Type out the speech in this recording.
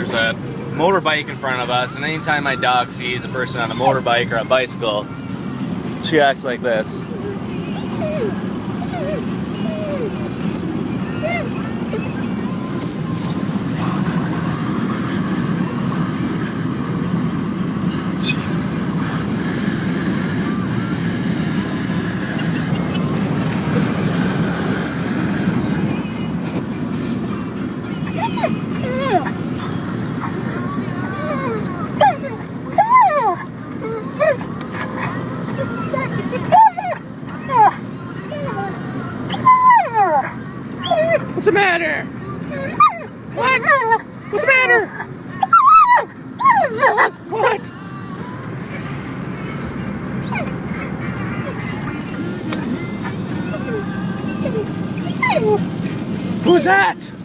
there's a motorbike in front of us, and anytime my dog sees a person on a motorbike or a bicycle, she acts like this. What's the matter? What? What's the matter? What? Who's that?